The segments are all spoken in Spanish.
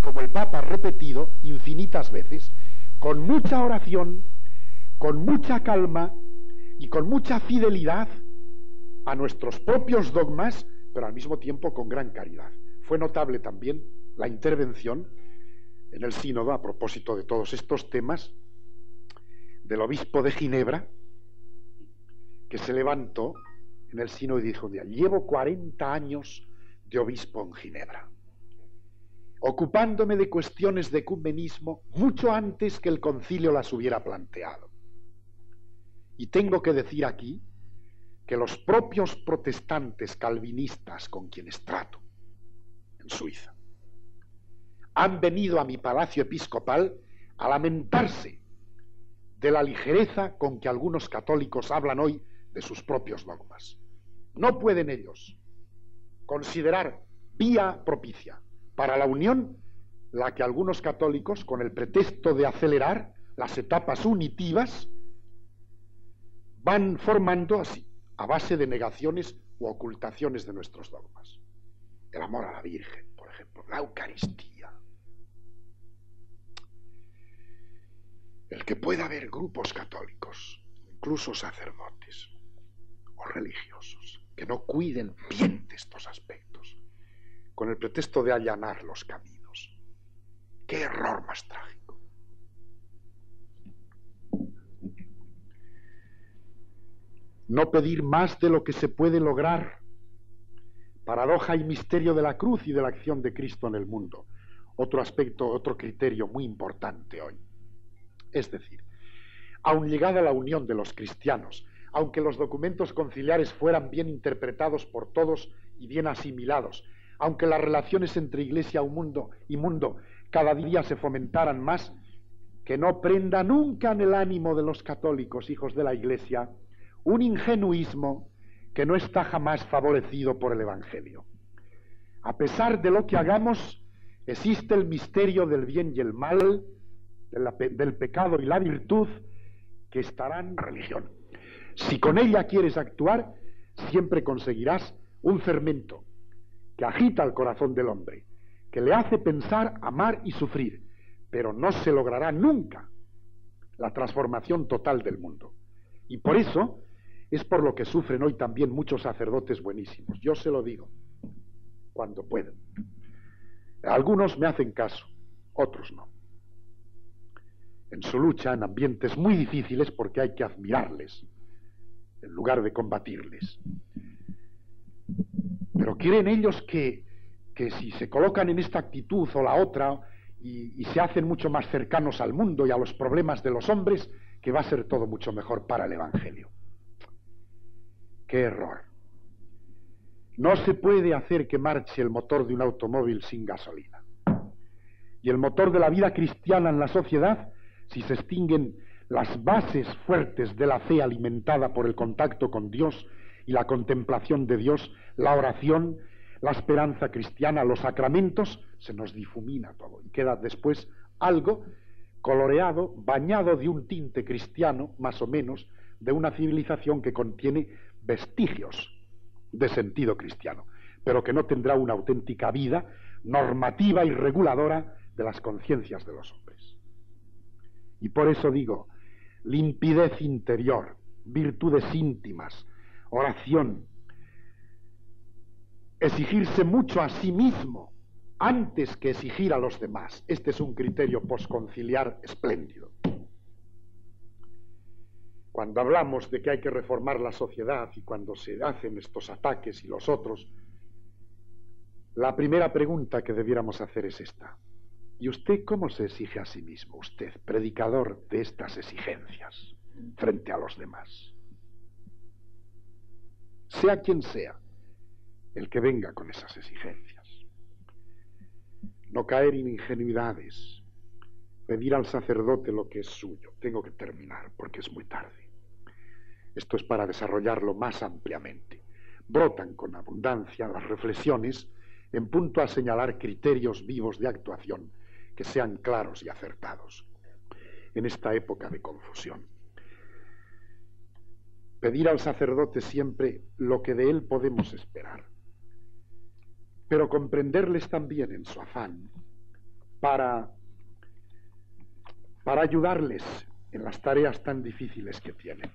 como el Papa ha repetido infinitas veces, con mucha oración, con mucha calma y con mucha fidelidad a nuestros propios dogmas, pero al mismo tiempo con gran caridad. Fue notable también la intervención en el sínodo, a propósito de todos estos temas, del obispo de Ginebra, que se levantó en el sínodo y dijo: llevo 40 años de obispo en Ginebra, ocupándome de cuestiones de ecumenismo mucho antes que el concilio las hubiera planteado. Y tengo que decir aquí que los propios protestantes calvinistas con quienes trato en Suiza han venido a mi palacio episcopal a lamentarse de la ligereza con que algunos católicos hablan hoy de sus propios dogmas. No pueden ellos considerar vía propicia para la unión la que algunos católicos, con el pretexto de acelerar las etapas unitivas, van formando así, a base de negaciones u ocultaciones de nuestros dogmas. El amor a la Virgen, por ejemplo, la Eucaristía. El que pueda haber grupos católicos, incluso sacerdotes o religiosos, que no cuiden bien de estos aspectos, con el pretexto de allanar los caminos. ¡Qué error más trágico! No pedir más de lo que se puede lograr. Paradoja y misterio de la cruz y de la acción de Cristo en el mundo. Otro aspecto, otro criterio muy importante hoy. Es decir, aun llegada la unión de los cristianos, aunque los documentos conciliares fueran bien interpretados por todos y bien asimilados, aunque las relaciones entre Iglesia y mundo cada día se fomentaran más, que no prenda nunca en el ánimo de los católicos, hijos de la Iglesia, un ingenuismo que no está jamás favorecido por el Evangelio. A pesar de lo que hagamos, existe el misterio del bien y el mal, del pecado y la virtud, que estarán en la religión. Si con ella quieres actuar, siempre conseguirás un fermento que agita el corazón del hombre, que le hace pensar, amar y sufrir, pero no se logrará nunca la transformación total del mundo. Y por eso es por lo que sufren hoy también muchos sacerdotes buenísimos. Yo se lo digo cuando puedo. Algunos me hacen caso, otros no. En su lucha en ambientes muy difíciles, porque hay que admirarles en lugar de combatirles. Pero quieren ellos que si se colocan en esta actitud o la otra y se hacen mucho más cercanos al mundo y a los problemas de los hombres, que va a ser todo mucho mejor para el Evangelio. ¡Qué error! No se puede hacer que marche el motor de un automóvil sin gasolina. Y el motor de la vida cristiana en la sociedad, si se extinguen las bases fuertes de la fe alimentada por el contacto con Dios y la contemplación de Dios, la oración, la esperanza cristiana, los sacramentos, se nos difumina todo y queda después algo coloreado, bañado de un tinte cristiano, más o menos, de una civilización que contiene vestigios de sentido cristiano, pero que no tendrá una auténtica vida normativa y reguladora de las conciencias de los hombres. Y por eso digo, limpidez interior, virtudes íntimas, oración, exigirse mucho a sí mismo antes que exigir a los demás. Este es un criterio posconciliar espléndido. Cuando hablamos de que hay que reformar la sociedad y cuando se hacen estos ataques y los otros, la primera pregunta que debiéramos hacer es esta. ¿Y usted cómo se exige a sí mismo, usted, predicador de estas exigencias, frente a los demás? Sea quien sea el que venga con esas exigencias. No caer en ingenuidades, pedir al sacerdote lo que es suyo. Tengo que terminar porque es muy tarde. Esto es para desarrollarlo más ampliamente. Brotan con abundancia las reflexiones en punto a señalar criterios vivos de actuación que sean claros y acertados en esta época de confusión. Pedir al sacerdote siempre lo que de él podemos esperar, pero comprenderles también en su afán, para ayudarles en las tareas tan difíciles que tienen.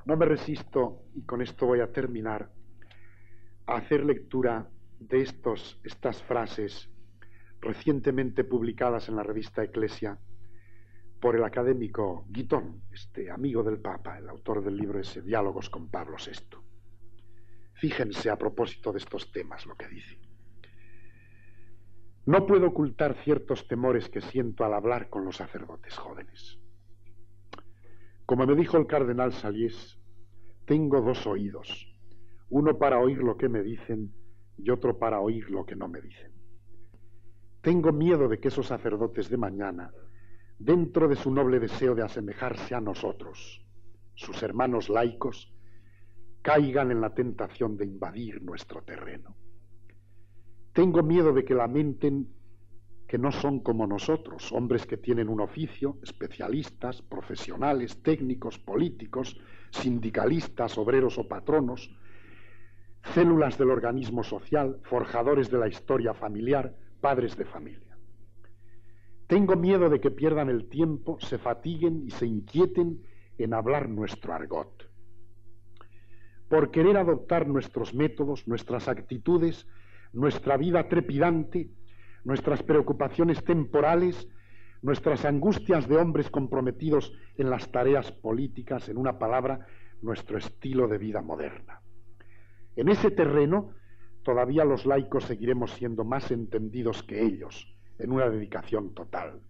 No me resisto, y con esto voy a terminar, a hacer lectura de estas frases recientemente publicadas en la revista Ecclesia por el académico Guitton, este amigo del Papa, el autor del libro ese, Diálogos con Pablo VI. Fíjense a propósito de estos temas lo que dice. No puedo ocultar ciertos temores que siento al hablar con los sacerdotes jóvenes. Como me dijo el cardenal Saliés, tengo dos oídos, uno para oír lo que me dicen y otro para oír lo que no me dicen. Tengo miedo de que esos sacerdotes de mañana, dentro de su noble deseo de asemejarse a nosotros, sus hermanos laicos, caigan en la tentación de invadir nuestro terreno. Tengo miedo de que lamenten que no son como nosotros, hombres que tienen un oficio, especialistas, profesionales, técnicos, políticos, sindicalistas, obreros o patronos, células del organismo social, forjadores de la historia familiar, padres de familia. Tengo miedo de que pierdan el tiempo, se fatiguen y se inquieten en hablar nuestro argot. Por querer adoptar nuestros métodos, nuestras actitudes, nuestra vida trepidante, nuestras preocupaciones temporales, nuestras angustias de hombres comprometidos en las tareas políticas, en una palabra, nuestro estilo de vida moderna. En ese terreno, todavía los laicos seguiremos siendo más entendidos que ellos, en una dedicación total.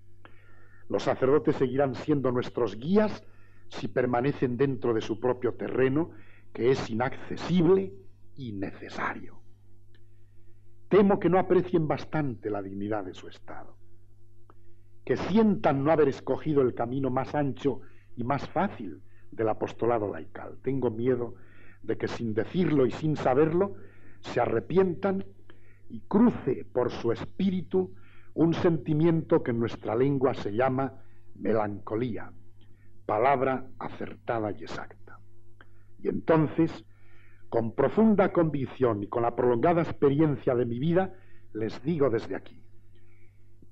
Los sacerdotes seguirán siendo nuestros guías si permanecen dentro de su propio terreno, que es inaccesible y necesario. Temo que no aprecien bastante la dignidad de su estado, que sientan no haber escogido el camino más ancho y más fácil del apostolado laical. Tengo miedo de que sin decirlo y sin saberlo se arrepientan y cruce por su espíritu un sentimiento que en nuestra lengua se llama melancolía, palabra acertada y exacta. Y entonces, con profunda convicción y con la prolongada experiencia de mi vida, les digo desde aquí: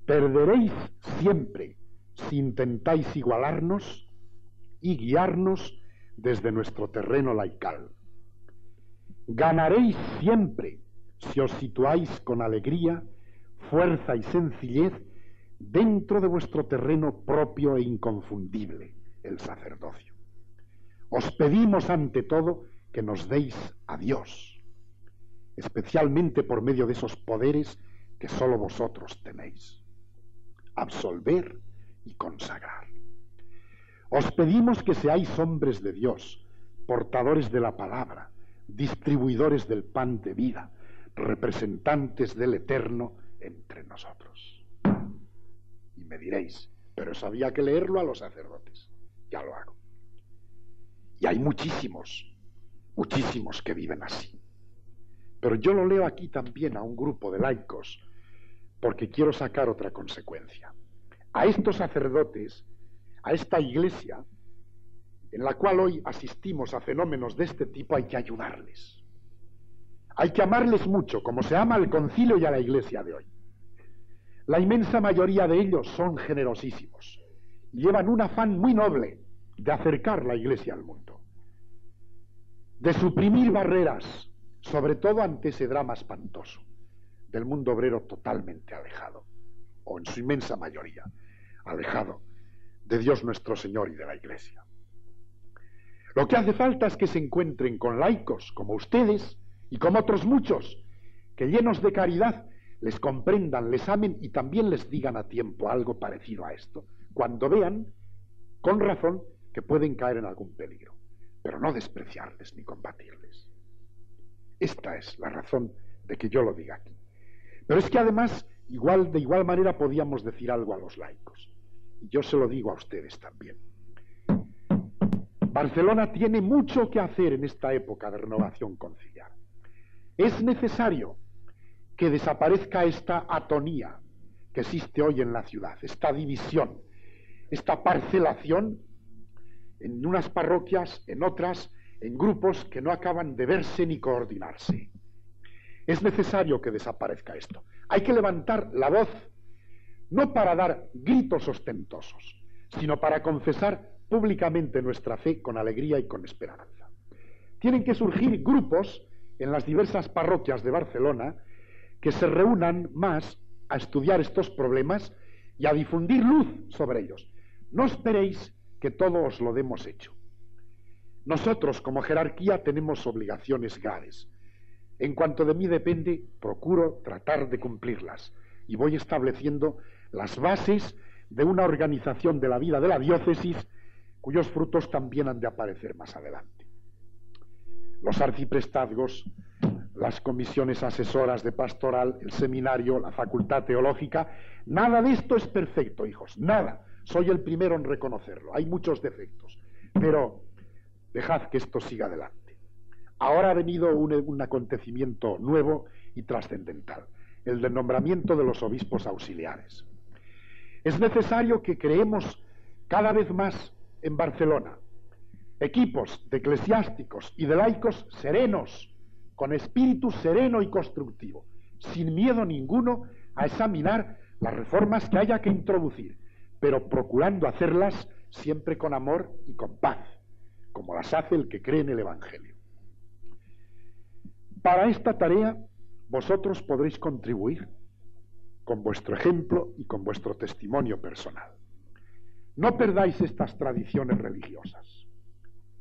perderéis siempre si intentáis igualarnos y guiarnos desde nuestro terreno laical. Ganaréis siempre si os situáis con alegría, fuerza y sencillez dentro de vuestro terreno propio e inconfundible, el sacerdocio. Os pedimos ante todo que nos deis a Dios, especialmente por medio de esos poderes que solo vosotros tenéis: absolver y consagrar. Os pedimos que seáis hombres de Dios, portadores de la palabra, distribuidores del pan de vida, representantes del Eterno entre nosotros. Y me diréis: pero eso había que leerlo a los sacerdotes. Ya lo hago. Y hay muchísimos que viven así. Pero yo lo leo aquí también a un grupo de laicos porque quiero sacar otra consecuencia. A estos sacerdotes, a esta iglesia, en la cual hoy asistimos a fenómenos de este tipo, hay que ayudarles. Hay que amarles mucho, como se ama al concilio y a la iglesia de hoy. La inmensa mayoría de ellos son generosísimos y llevan un afán muy noble de acercar la iglesia al mundo, de suprimir barreras, sobre todo ante ese drama espantoso del mundo obrero totalmente alejado, o en su inmensa mayoría, alejado de Dios nuestro Señor y de la Iglesia. Lo que hace falta es que se encuentren con laicos como ustedes y como otros muchos, que llenos de caridad les comprendan, les amen y también les digan a tiempo algo parecido a esto, cuando vean, con razón, que pueden caer en algún peligro, pero no despreciarles ni combatirles. Esta es la razón de que yo lo diga aquí. Pero es que además, de igual manera podíamos decir algo a los laicos. Y yo se lo digo a ustedes también. Barcelona tiene mucho que hacer en esta época de renovación conciliar. Es necesario que desaparezca esta atonía que existe hoy en la ciudad, esta división, esta parcelación en unas parroquias, en otras, en grupos que no acaban de verse ni coordinarse. Es necesario que desaparezca esto. Hay que levantar la voz no para dar gritos ostentosos, sino para confesar públicamente nuestra fe con alegría y con esperanza. Tienen que surgir grupos en las diversas parroquias de Barcelona que se reúnan más a estudiar estos problemas y a difundir luz sobre ellos. No esperéis que todo os lo demos hecho. Nosotros, como jerarquía, tenemos obligaciones graves. En cuanto de mí depende, procuro tratar de cumplirlas y voy estableciendo las bases de una organización de la vida de la diócesis cuyos frutos también han de aparecer más adelante. Los arciprestazgos, las comisiones asesoras de pastoral, el seminario, la facultad teológica, nada de esto es perfecto, hijos, nada. Soy el primero en reconocerlo, hay muchos defectos, pero dejad que esto siga adelante. Ahora ha venido un acontecimiento nuevo y trascendental, el del nombramiento de los obispos auxiliares. Es necesario que creemos cada vez más en Barcelona equipos de eclesiásticos y de laicos serenos, con espíritu sereno y constructivo, sin miedo ninguno a examinar las reformas que haya que introducir, pero procurando hacerlas siempre con amor y con paz, como las hace el que cree en el Evangelio. Para esta tarea vosotros podréis contribuir con vuestro ejemplo y con vuestro testimonio personal. No perdáis estas tradiciones religiosas,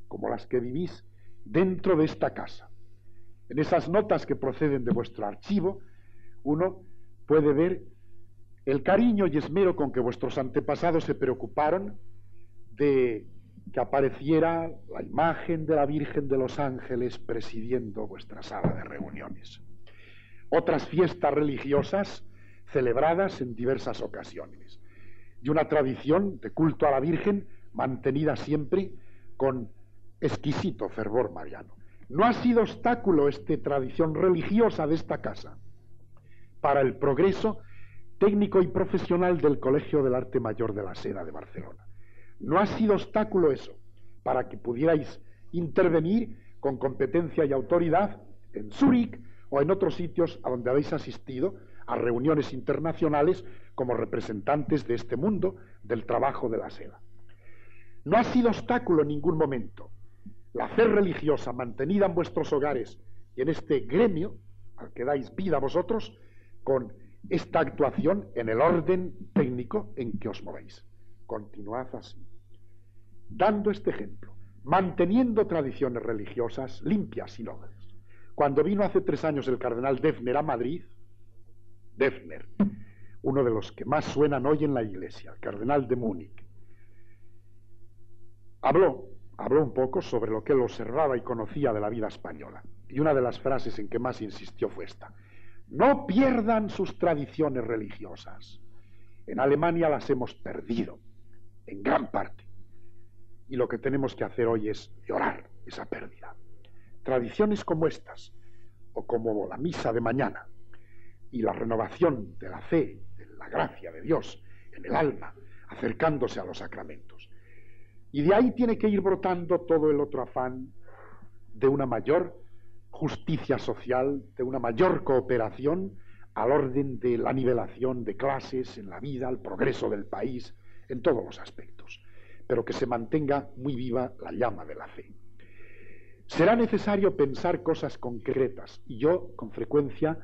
como las que vivís dentro de esta casa. En esas notas que proceden de vuestro archivo, uno puede ver el cariño y esmero con que vuestros antepasados se preocuparon de que apareciera la imagen de la Virgen de los Ángeles presidiendo vuestra sala de reuniones. Otras fiestas religiosas celebradas en diversas ocasiones, y una tradición de culto a la Virgen mantenida siempre con exquisito fervor mariano. No ha sido obstáculo esta tradición religiosa de esta casa para el progreso técnico y profesional del Colegio del Arte Mayor de la Seda de Barcelona. No ha sido obstáculo eso para que pudierais intervenir con competencia y autoridad en Zúrich o en otros sitios a donde habéis asistido a reuniones internacionales como representantes de este mundo del trabajo de la seda. No ha sido obstáculo en ningún momento la fe religiosa mantenida en vuestros hogares y en este gremio al que dais vida vosotros con esta actuación en el orden técnico en que os movéis. Continuad así, dando este ejemplo, manteniendo tradiciones religiosas limpias y nobles. Cuando vino hace 3 años el cardenal Deffner a Madrid, Deffner, uno de los que más suenan hoy en la Iglesia, el cardenal de Múnich, habló un poco sobre lo que él observaba y conocía de la vida española. Y una de las frases en que más insistió fue esta: no pierdan sus tradiciones religiosas. En Alemania las hemos perdido, en gran parte. Y lo que tenemos que hacer hoy es llorar esa pérdida. Tradiciones como estas, o como la misa de mañana, y la renovación de la fe, de la gracia de Dios en el alma, acercándose a los sacramentos. Y de ahí tiene que ir brotando todo el otro afán de una mayor justicia social, de una mayor cooperación al orden de la nivelación de clases en la vida, al progreso del país, en todos los aspectos, pero que se mantenga muy viva la llama de la fe. Será necesario pensar cosas concretas, y yo, con frecuencia,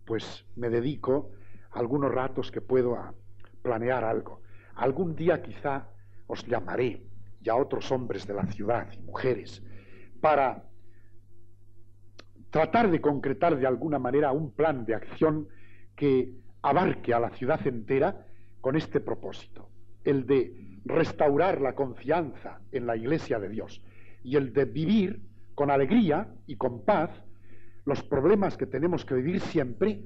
pues me dedico algunos ratos que puedo a planear algo. Algún día quizá os llamaré, y a otros hombres de la ciudad y mujeres, para tratar de concretar de alguna manera un plan de acción que abarque a la ciudad entera con este propósito, el de restaurar la confianza en la Iglesia de Dios y el de vivir con alegría y con paz los problemas que tenemos que vivir siempre,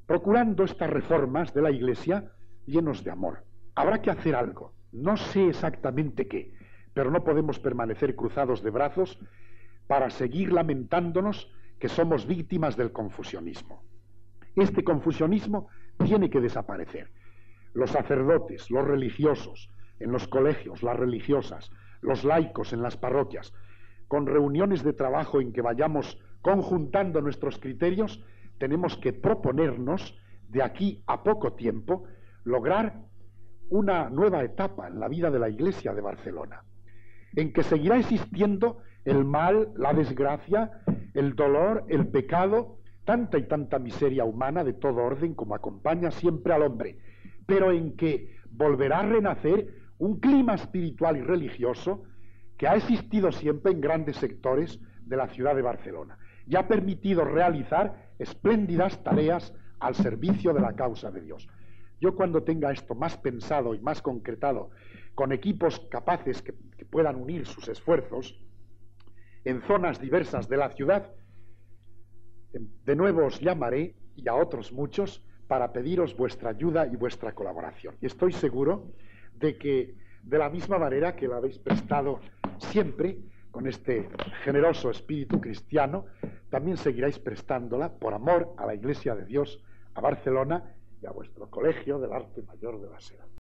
procurando estas reformas de la Iglesia llenos de amor. Habrá que hacer algo, no sé exactamente qué, pero no podemos permanecer cruzados de brazos para seguir lamentándonos que somos víctimas del confusionismo. Este confusionismo tiene que desaparecer. Los sacerdotes, los religiosos, en los colegios, las religiosas, los laicos en las parroquias, con reuniones de trabajo en que vayamos conjuntando nuestros criterios, tenemos que proponernos de aquí a poco tiempo lograr una nueva etapa en la vida de la Iglesia de Barcelona, en que seguirá existiendo el mal, la desgracia, el dolor, el pecado, tanta y tanta miseria humana de todo orden como acompaña siempre al hombre, pero en que volverá a renacer un clima espiritual y religioso que ha existido siempre en grandes sectores de la ciudad de Barcelona y ha permitido realizar espléndidas tareas al servicio de la causa de Dios. Yo, cuando tenga esto más pensado y más concretado, con equipos capaces que puedan unir sus esfuerzos en zonas diversas de la ciudad, de nuevo os llamaré, y a otros muchos, para pediros vuestra ayuda y vuestra colaboración. Y estoy seguro de que, de la misma manera que la habéis prestado siempre, con este generoso espíritu cristiano, también seguiráis prestándola por amor a la Iglesia de Dios, a Barcelona y a vuestro Colegio del Arte Mayor de la Seda.